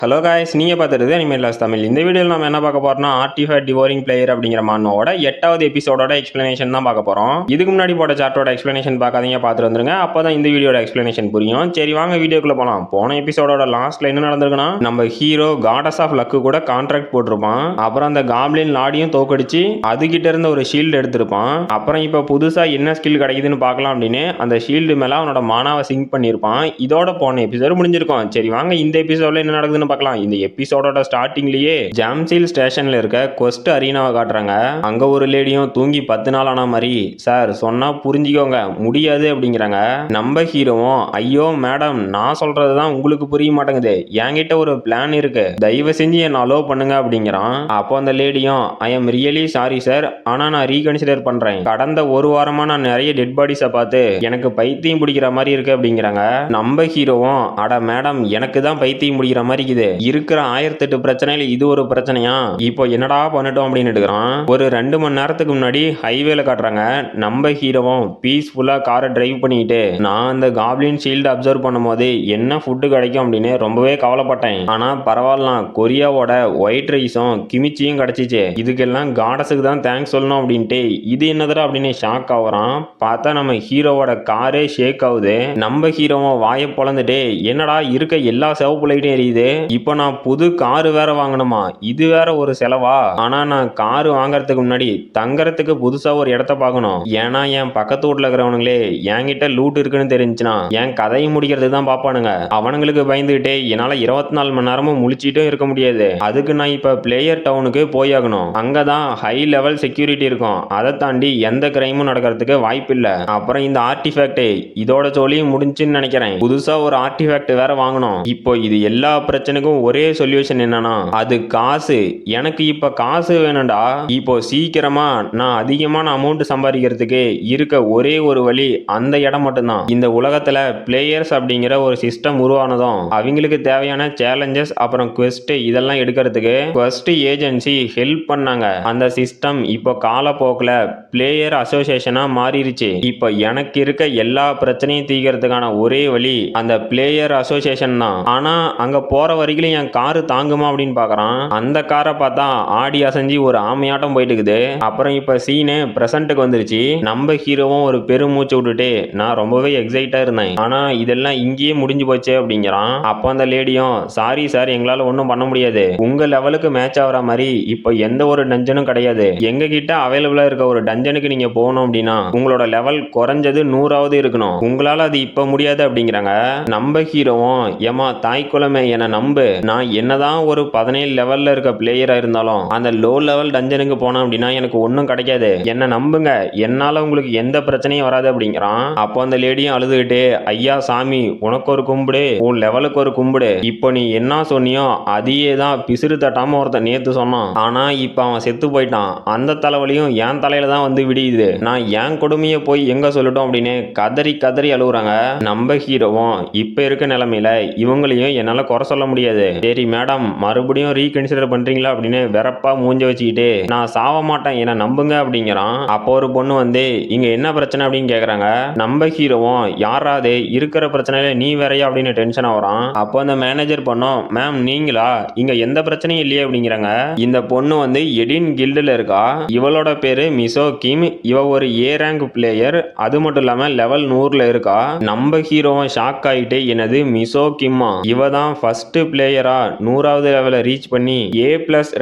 Hello guys, நீங்கள் பார்த்துருது animate Tamil. இந்த வீடியோவில் நம்ம என்ன பார்க்க போறோம்னா ஆர்டிஃபேக்ட் டிவோரிங் பிளேயர் அப்படிங்கிற மானோட 8வது எபிசோடோட எக்ஸ்பிளனேஷன் தான் பார்க்க போகிறோம். இதுக்கு முன்னாடி போட்ட சார்ட்டோட எக்ஸ்பிளனேஷன் பார்க்காதீங்க, பார்த்துட்டு வந்துருங்க. அப்போ தான் இந்த வீடியோட எக்ஸ்பிளனேஷன் புரியும். சரி வாங்க வீடியோக்குள்ள போகலாம். போன எபிசோடோட லாஸ்ட்ல என்ன நடந்திருக்குன்னா, நம்ம ஹீரோ காடஸ் ஆஃப் லக்கு கூட கான்ட்ராக்ட் போட்டிருப்பான். அப்புறம் அந்த காப்ளின் லாடியும் தோக்கடிச்சு அதுகிட்ட இருந்த ஒரு ஷீல்டு எடுத்திருப்பான். அப்புறம் இப்போ புதுசாக என்ன ஸ்கில் கிடைக்குதுன்னு பார்க்கலாம் அப்படின்னு அந்த ஷீல்டு மேலே அவனோட மானாவை சிங்க் பண்ணியிருப்பான். இதோட போன எபிசோடு முடிஞ்சிருக்கும். சரி வாங்க இந்த எபிசோட்ல என்ன நடக்குதுன்னு பார்க்கலாம். இந்த எபிசோடோட ஸ்டார்டிங்லயே ஜாம்சீல் ஸ்டேஷன்ல இருக்க கொஸ்ட் அரீனாவை காட்டுறாங்க. அங்க ஒரு லேடியும் தூங்கி 10 நாள் ஆன மாதிரி, சார் சொன்னா புரிஞ்சுக்கோங்க, முடியாது அப்படிங்கிறாங்க. நம்ம ஹீரோவும், ஐயோ மேடம் நான் சொல்றதுதான் உங்களுக்கு புரிய மாட்டேங்குது, என்கிட்ட ஒரு பிளான் இருக்கு, தயவு செஞ்சு என்ன அலோவ் பண்ணுங்க அப்படிங்கிறான். அப்போ அந்த லேடியும், I am really sorry sir, ஆனா நான் ரீகன்சிடர் பண்றேன். கடந்த ஒரு வாரமா நான் நிறைய டெட் பாடிஸை பார்த்து எனக்கு பைத்தியம் பிடிக்கிற மாதிரி இருக்கு அப்படிங்கிறாங்க. நம்ம ஹீரோவும், அட மேடம் எனக்கு தான் பைத்தியம் பிடிக்கிற மாதிரி இருக்குது, இருக்கிற 1008 பிரச்சனையில இது ஒரு பிரச்சனையா, இப்போ என்னடா பண்ணட்டும் அப்படின்னு எடுக்கிறான். ஒரு 2 மணி நேரத்துக்கு முன்னாடி ஹைவேல காட்டுறாங்க. நம்ம ஹீரோவும் பீஸ்ஃபுல்லா காரை டிரைவ் பண்ணிட்டு, நான் அந்த காப்ளின் ஷீல்டு அப்சர்வ் பண்ணும்போது என்ன ஃபுட்டு கிடைக்கும் அப்படின்னு ரொம்பவே கவலைப்பட்டேன். ஆனா பரவாயில்ல, கொரியாவோட ஒயிட் ரைஸும் கிமிச்சியும் கிடைச்சிச்சு, இதுக்கெல்லாம் காடஸுக்கு தான் தேங்க்ஸ் சொல்லணும் அப்படின்ட்டு இது என்னதுடா அப்படின்னு ஷாக் ஆகுறான். பார்த்தா நம்ம ஹீரோவோட காரே ஷேக் ஆகுது. நம்ம ஹீரோவும் வாயை பொழந்துட்டு, என்னடா இருக்க எல்லா சிவப்பு லைட்டும் எரியுது, இப்போ நான் புது காரு வேற வாங்கணுமா, இது வேற ஒரு செலவா, ஆனா நான் காரு வாங்கறதுக்கு முன்னாடி தங்கறதுக்கு புதுசா ஒரு இடத்த பார்க்கணும், ஏன்னா என் பக்கத்து வீட்டுல இருக்கிறவனுங்களே என்கிட்ட லூட் இருக்குன்னு தெரிஞ்சுனா என் கதையை முடிக்கிறது தான் பாப்பானுங்க, அவனுங்களுக்கு பயந்துகிட்டே என்னால 24 மணி நேரமும் முழிச்சிட்டும் இருக்க முடியாது, அதுக்கு நான் இப்ப பிளேயர் டவுனுக்கு போயாகணும், அங்கதான் ஹை லெவல் செக்யூரிட்டி இருக்கும், அதை தாண்டி எந்த கிரைமும் நடக்கிறதுக்கு வாய்ப்பு இல்ல. அப்புறம் இந்த ஆர்டிஃபேக்ட் இதோட ஜோலியும் முடிஞ்சுன்னு நினைக்கிறேன், புதுசா ஒரு ஆர்டிஃபேக்ட் வேற வாங்கணும். இப்போ இது எல்லா பிரச்சனைக்கும் ஒரே சொல்யூஷன் என்னன்னா அது காசு. எனக்கு இப்ப காசு வேணும்டா, இப்போ சீக்கிரமா நான் அதிகமான அமௌண்ட் சம்பாதிக்கிறதுக்கு இருக்க ஒரே ஒரு வழி அந்த இடம் மட்டும்தான். இந்த உலகத்துல பிளேயர்ஸ் அப்படிங்கிற ஒரு சிஸ்டம் உருவானதும் அவங்களுக்கு தேவையான சேலஞ்சஸ் அப்புறம் குவெஸ்ட் இதெல்லாம் எடுக்கிறதுக்கு குவெஸ்ட் ஏஜென்சி ஹெல்ப் பண்ணாங்க. அந்த சிஸ்டம் இப்போ காலப்போக்கில் பிளேயர் அசோசியேஷனா மாறிடுச்சு. இப்போ எனக்கு இருக்க எல்லா பிரச்சனையும் தீர்க்கிறதுக்கான ஒரே வழி அந்த பிளேயர் அசோசியேஷன் தான். ஆனா அங்க போற வரைக்கும் என் காரு தாங்குமா அப்படின்னு பாக்குறான். அந்த காரை பார்த்தா ஆடி அசைஞ்சு ஒரு ஆமையாட்டம் போயிட்டு இருக்குது. அப்புறம் இப்ப சீனு பிரசன்ட்டுக்கு வந்துருச்சு. நம்ம ஹீரோவும் ஒரு பெருமூச்சு விட்டுட்டு, நான் ரொம்பவே எக்ஸைட்டா இருந்தேன், ஆனா இதெல்லாம் இங்கேயே முடிஞ்சு போச்சு அப்படிங்கிறான். அப்போ அந்த லேடியும், சாரி சார் எங்களால ஒன்றும் பண்ண முடியாது, உங்க லெவலுக்கு மேட்ச் ஆகிற மாதிரி இப்போ எந்த ஒரு டஞ்சனும் கிடையாது, எங்க கிட்ட அவைலபிளா இருக்க ஒரு டஞ்சனுக்கு நீங்க போகணும் அப்படின்னா உங்களோட லெவல் குறைஞ்சது 100ஆவது இருக்கணும், உங்களால அது இப்ப முடியாது அப்படிங்கிறாங்க. நம்ம ஹீரோவும், ஏமா தாய் குலமே என நம்பு, நான் என்னதான் ஒரு 17 லெவல்ல இருக்க பிளேயரா இருந்தாலும் அந்த லோ லெவல் டஞ்சனுக்கு போனேன் அப்படின்னா எனக்கு ஒன்றும் கிடைக்காது, என்ன நம்புங்க, என்னால உங்களுக்கு எந்த பிரச்சனையும் வராது அப்படிங்கிறான். அப்போ அந்த லேடியும் அழுதுகிட்டே, ஐயா சாமி உனக்கு ஒரு கும்பிடு, உன் லெவலுக்கு ஒரு கும்பிடு, இப்போ நீ என்ன சொன்னியோ அதையே தான் பிசிறு தட்டாம ஒருத்தன் நேத்து சொன்னான், ஆனா இப்போ அவன் செத்து போயிட்டான், அந்த தலைவலியும் என் தலையில தான் வந்து விடியுது, நான் என் கொடுமையை போய் எங்க சொல்லட்டும் அப்படின்னு கதறி கதறி அழுகுறாங்க. நம்ம ஹீரோவும், இப்ப இருக்க நிலைமையில இவங்களையும் என்னால குறை சொல்ல முடியாது, சரி மேடம் மறுபடியும் ரீகன்சிடர் பண்றீங்களா அப்படின்னு வெறப்பா மூஞ்ச வச்சுக்கிட்டு, நான் சாவ மாட்டேன் என்ன நம்புங்க அப்படிங்கிறான். அப்போ ஒரு பொண்ணு வந்து, இங்க என்ன பிரச்சனை அப்படின்னு கேக்குறாங்க. நம்ம ஹீரோவும், யாராவது இருக்கிற பிரச்சனையில நீ வேறையா அப்படின்னு டென்ஷன் ஆகுறான். அப்போ அந்த மேனேஜர் பொண்ணும், மேம் நீங்களா, இங்க எந்த பிரச்சனையும் இல்லையே அப்படிங்கிறாங்க. இந்த பொண்ணு வந்து எடின் கில்டுல இருக்கா, இவளோட பேரு மிசோ கிம், இவ ஒரு ஏ ரேங்க் பிளேயர், அது மட்டும் இல்லாம லெவல் 100ல இருக்கா. நம்ம ஹீரோவும் ஷாக் ஆகிட்டு, என்னது மிசோ கிம்மா, இவ தான் ஃபர்ஸ்ட் பிளேயரா 100வது லெவலை ரீச் பண்ணி A+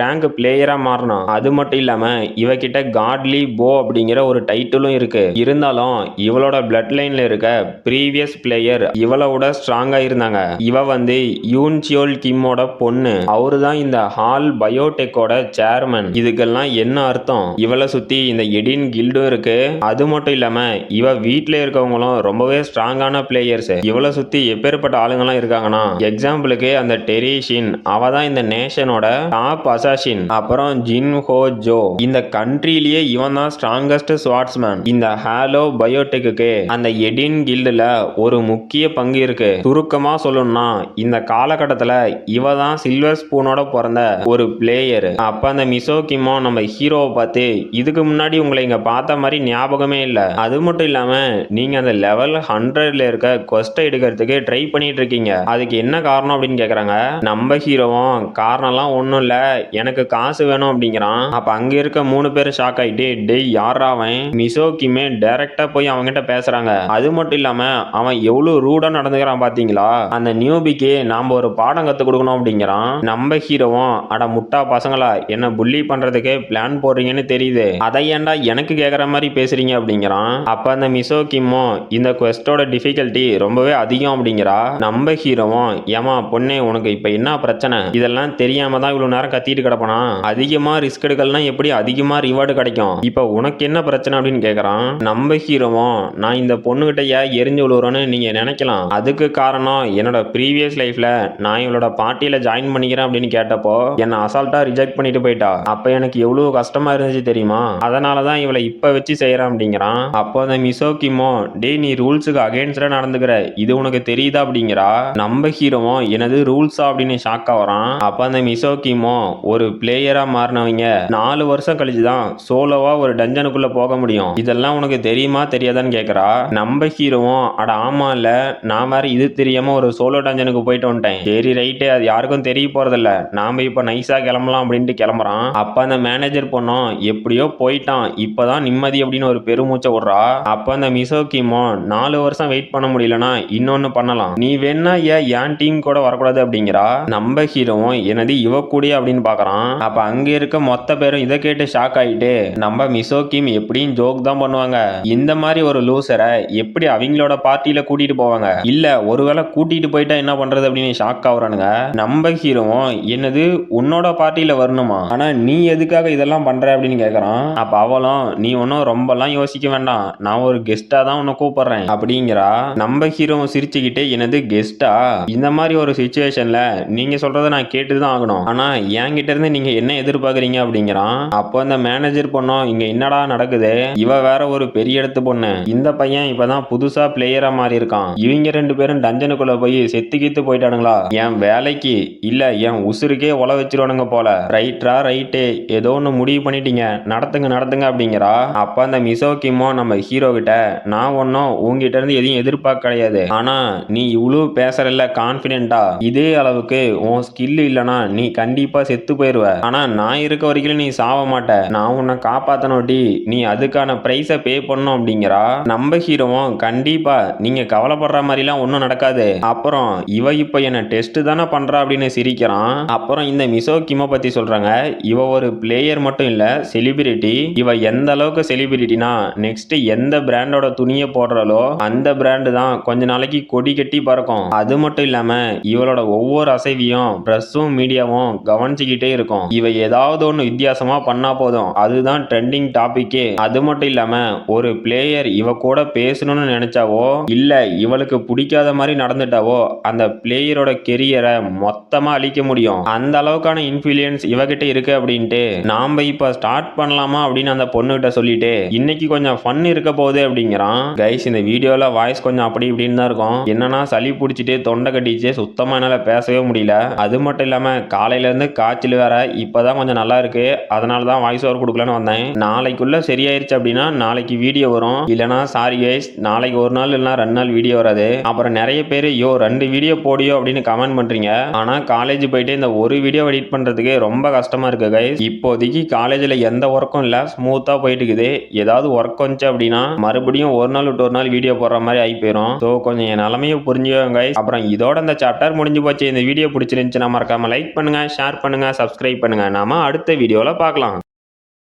ரேங்க் பிளேயரா மாறினா, அது மட்டும் இல்லாம இவகிட்ட காட்லி போ அப்படிங்கிற ஒரு டைட்டிலும் இருக்கு, இருந்தாலும் இவளோட பிளட் லைன்ல இருக்க ப்ரீவியஸ் பிளேயர் இவளோட ஸ்ட்ராங்கா இருந்தாங்க. இவ வந்து யூன் சியோல் கிம்மோட பொண்ணு, அவரு தான் இந்த ஹால் பயோடெக்கோட சேர்மன். இதுக்கெல்லாம் என்ன அர்த்தம், இவளை சுத்தி இந்த எடின் கில்டும் இருக்கு, அது மட்டும் இல்லாம இவ வீட்டுல இருக்கவங்களும் ரொம்பவே ஸ்ட்ராங்கான பிளேயர்ஸ், இவளை சுத்தி எப்பேற்பட்ட ஆளுங்கெல்லாம் இருக்காங்கன்னா, எக்ஸாம்பிளுக்கு அந்த டெரிஷின், அவ தான் இந்த நேஷனோட டாப் அசாசின். அப்புறம் ஜின் ஹோ ஜோ, இந்த கண்ட்ரிலேயே இவன் தான் ஸ்ட்ராங்கஸ்ட் ஸ்வாட்ஸ்மேன். இந்த ஹாலோ பயோடெக்கு அந்த எடின் கில்டுல ஒரு முக்கிய பங்கு இருக்கு. சுருக்கமா சொல்லணும்னா இந்த காலகட்டத்துல இவ தான் சில்வர் ஸ்பூனோட பிறந்த ஒரு பிளேயர். அப்ப அந்த மிசோ கிமோ நம்ம ஹீரோவை பார்த்து, இதுக்கு முன்னாடி உங்களை இங்க பார்த்த மாதிரி ஞாபகமே இல்ல, அது மட்டும் இல்லாம நீங்க அந்த லெவல் 100ல இருக்க கொஸ்ட் எடுக்கிறதுக்கு ட்ரை பண்ணிட்டு இருக்கீங்க, அதுக்கு என்ன காரணம் அப்படின்னு கேக்குறாங்க. கேக்குறாங்க. நம்ம ஹீரோவும் காரணம்லாம் ஒண்ணும் இல்ல, எனக்கு காசு வேணும் அப்படிங்கிறான். அப்ப அங்க இருக்க 3 பேரும் ஷாக் ஆயிட்டு, டேய் யாரா அவன்? மிசோகிமே டைரக்டா போய் அவன்கிட்ட பேசுறாங்க. அது மட்டும் இல்லாம அவன் எவ்வளவு ரூடா நடந்துக்கிறான் பாத்தீங்களா? அந்த நியூபிக்கு நாம ஒரு பாடம் கத்து கொடுக்கணும் அப்படிங்கிறான். நம்ம ஹீரோவும், அட முட்டா பசங்களா, என்ன புள்ளி பண்றதுக்கு பிளான் போடுறீங்கன்னு தெரியுது, அதை ஏன்டா எனக்கு கேக்குற மாதிரி பேசுறீங்க அப்படிங்கிறான். அப்ப அந்த மிசோகிமோ, இந்த குவெஸ்டோட டிஃபிகல்ட்டி ரொம்பவே அதிகம் அப்படிங்கிறா. நம்ம ஹீரோவும், ஏமா பொண்ணே உனக்கு இப்ப என்ன பிரச்சனை? இதெல்லாம் தெரியாம தான் இவ்வளவு நேரம் கத்திட்டு கிடப்பனா? அதிகமா ரிஸ்க் எடுக்கலாம் எப்படி அதிகமா ரிவார்டு கிடைக்கும்? இப்ப உனக்கு என்ன பிரச்சனை அப்படின்னு கேக்குறான். நம்ம ஹீரோவும், நான் இந்த பொண்ணுகிட்ட ஏன் எரிஞ்சு விழுறோன்னு நீங்க நினைக்கலாம், அதுக்கு காரணம் என்னோட ப்ரீவியஸ் லைஃப்ல நான் இவளோட பார்ட்டியில ஜாயின் பண்ணிக்கிறேன் அப்படின்னு கேட்டப்போ என்ன அசால்ட்டா ரிஜெக்ட் பண்ணிட்டு போயிட்டா. அப்ப எனக்கு எவ்வளவு கஷ்டமா இருந்துச்சு தெரியுமா? அதனாலதான் இவளை இப்ப வச்சு செய்யறான் அப்படிங்கிறான். அப்போ அந்த மிசோகிமோ, டே நீ ரூல்ஸுக்கு அகைன்ஸ்டா நடந்துக்கிற, இது உனக்கு தெரியுதா அப்படிங்கிறா. நம்ம ஹீரோவும், எனது ரூல்ஸா அப்படின்னு ஷாக்கா வரான். அப்ப அந்த மிசோகிமோ, ஒரு பிளேயரா மாறினவங்க 4 வருஷம் கழிச்சுதான் சோலோவா ஒரு டஞ்சனுக்குள்ள போக முடியும், இதெல்லாம் உனக்கு தெரியுமா தெரியாதான்னு கேக்குறா. நம்ம ஹீரோவும், அட ஆமா இல்ல, நான் வேற இது தெரியாம ஒரு சோலோ டஞ்சனுக்கு போயிட்டு வந்துட்டேன். சரி ரைட்டு, அது யாருக்கும் தெரிய போறதில்ல, நாம இப்ப நைஸா கிளம்பலாம் அப்படின்ட்டு கிளம்புறான். அப்ப அந்த மேனேஜர் பொண்ணும், எப்படியோ போயிட்டான், இப்பதான் நிம்மதி அப்படின்னு ஒரு பெருமூச்சை விடுறா. அப்ப அந்த மிசோகிமோ, 4 வருஷம் வெயிட் பண்ண முடியலனா இன்னொன்னு பண்ணலாம், நீ வேணா என் டீம் கூட வரக்கூடாது அப்படிங்கிறா. நம்ம ஹீரோவும், எனது இவ கூடிய அப்படின்னு பாக்குறான். அப்ப அங்க இருக்க மொத்த பேரும் இதை கேட்டு ஷாக் ஆயிட்டு, நம்ம மிசோகிம் எப்படியும் ஜோக் தான் பண்ணுவாங்க, இந்த மாதிரி ஒரு லூசரை எப்படி அவங்களோட பார்ட்டியில கூட்டிட்டு போவாங்க, இல்ல ஒருவேளை கூட்டிட்டு போயிட்டா என்ன பண்றது அப்படின்னு ஷாக் ஆகுறானுங்க. நம்ம ஹீரோவும், என்னது உன்னோட பார்ட்டியில வரணுமா, ஆனா நீ எதுக்காக இதெல்லாம் பண்ற அப்படின்னு கேக்குறான். அப்ப அவளும், நீ ஒன்னும் ரொம்பலாம் யோசிக்க வேண்டாம், நான் ஒரு கெஸ்டா தான் உன்னை கூப்பிடுறேன் அப்படிங்கிறா. நம்ம ஹீரோவும் சிரிச்சுக்கிட்டே, எனது கெஸ்டா, இந்த மாதிரி ஒரு சிச்சுவேஷன்ல நீங்க சொல்றதை நான் கேட்டுதான் ஆகணும், ஆனா என்கிட்ட இருந்து நீங்க என்ன எதிர்பார்க்கறீங்க அப்படிங்கிறான். அப்போ அந்த மேனேஜர் பொண்ணும், இங்க என்னடா நடக்குது, இவ வேற ஒரு பெரிய இடத்து பொண்ணு, இந்த பையன் இப்பதான் புதுசா பிளேயரா மாறி இருக்கான், இவங்க 2 பேரும் டஞ்சனுக்குள்ள போய் செத்து கீத்து போயிட்டானுங்களா, என் வேலைக்கு இல்ல என் உசுருக்கே உல வச்சிருவானுங்க போல, ரைட்ரா ரைட்டு, ஏதோ ஒன்னு முடிவு பண்ணிட்டீங்க, நடத்துங்க நடத்துங்க அப்படிங்கிறா. அப்ப அந்த மிசோகிமோ நம்ம ஹீரோ கிட்ட, நான் ஒன்னும் உங்ககிட்ட இருந்து எதையும் எதிர்பார்க்க கிடையாது, ஆனா நீ இவ்வளவு பேசுறல்ல கான்பிடென்ட்டா, இதே அளவுக்கு உன் ஸ்கில் இல்லனா நீ கண்டிப்பா செத்து போயிருவ, ஆனா நான் இருக்க வரைக்கும் நீ சாவ மாட்ட, நான் உன்னை காப்பாத்தனோட்டி நீ அதுக்கான பிரைஸை பே பண்ணணும் அப்படிங்கிறா. நம்ம ஹீரோவும், கண்டிப்பா நீங்க கவலைப்படுற மாதிரிலாம் ஒன்றும் நடக்காது, அப்புறம் இவ இப்ப என்ன டெஸ்ட் தானே பண்றா அப்படின்னு சிரிக்கிறான். அப்புறம் இந்த மிசோகிமோ பத்தி சொல்றாங்க, இவ ஒரு பிளேயர் மட்டும் இல்ல, செலிபிரிட்டி, இவ எந்த அளவுக்கு செலிபிரிட்டினா நெக்ஸ்ட் எந்த பிராண்டோட துணியை போடுறாலோ அந்த பிராண்டு தான் கொஞ்ச நாளைக்கு கொடி கட்டி பறக்கும், அது மட்டும் இல்லாம இவளோட ஒவ்வொரு அசைவியும் பிரஸும் மீடியாவும் கவனிச்சுக்கிட்டே இருக்கும், இவ ஏதாவது ஒன்று வித்தியாசமா பண்ணா போதும் அதுதான் ட்ரெண்டிங் டாபிக்கே, அது மட்டும் இல்லாம ஒரு பிளேயர் இவ கூட பேசணும்னு நினைச்சாவோ இல்ல இவளுக்கு பிடிக்காத மாதிரி நடந்துட்டாவோ அந்த பிளேயரோட கெரியரை மொத்தமா அழிக்க முடியும், அந்த அளவுக்கான இன்ஃப்ளூயன்ஸ் இவகிட்ட இருக்கு அப்படின்ட்டு நாம இப்ப ஸ்டார்ட் பண்ணலாமா அப்படின்னு அந்த பொண்ணுகிட்ட சொல்லிட்டு, இன்னைக்கு கொஞ்சம் ஃபன் இருக்க போகுது அப்படிங்கிறான். கைஸ், இந்த வீடியோல வாய்ஸ் கொஞ்சம் அப்படி இப்படின்னு தான் இருக்கும், என்னன்னா சளி பிடிச்சிட்டு தொண்டை கட்டிச்சு, சுத்தமா என்னால பேசவே முடியல, அது மட்டும் இல்லாம காலையில இருந்து காய்ச்சல் வேற, இப்பதான் கொஞ்சம் நல்லா இருக்கு, அதனால தான் வாய்ஸ் ஓவர் கொடுக்கலான்னு வந்தேன், நாளைக்குள்ள சரியாயிருச்சு அப்படின்னா நாளைக்கு வீடியோ வரும், இல்லனா சாரி கைஸ் நாளைக்கு ஒரு நாள் இல்லைனா 2 நாள் வீடியோ வராது. அப்புறம் நிறைய பேர் 2 வீடியோ போடியோ அப்படின்னு கமெண்ட் பண்றீங்க, ஆனா காலேஜ் போயிட்டு இந்த ஒரு வீடியோ எடிட் பண்றதுக்கு ரொம்ப கஷ்டமா இருக்கு கைஸ், இப்போதைக்கு காலேஜ்ல எந்த ஒர்க்கும் இல்ல, ஸ்மூத்தா போயிட்டு இருக்குது, ஏதாவது ஒர்க் வந்துச்சு அப்படின்னா மறுபடியும் ஒரு நாள் விட்டு ஒரு நாள் வீடியோ போடுற மாதிரி ஆகி போயிடும், ஸோ கொஞ்சம் என் நிலைமையை புரிஞ்சுக்கோங்க கைஸ். அப்புறம் இதோட இந்த சாப்டர் முடிஞ்சு போச்சு, இந்த வீடியோ பிடிச்சிருந்துச்சுன்னா மறக்காம லைக் பண்ணுங்க, ஷேர் பண்ணுங்க, சப்ஸ்கிரைப் பண்ணுங்க, நாம அடுத்த வீடியோல பார்க்கலாம்.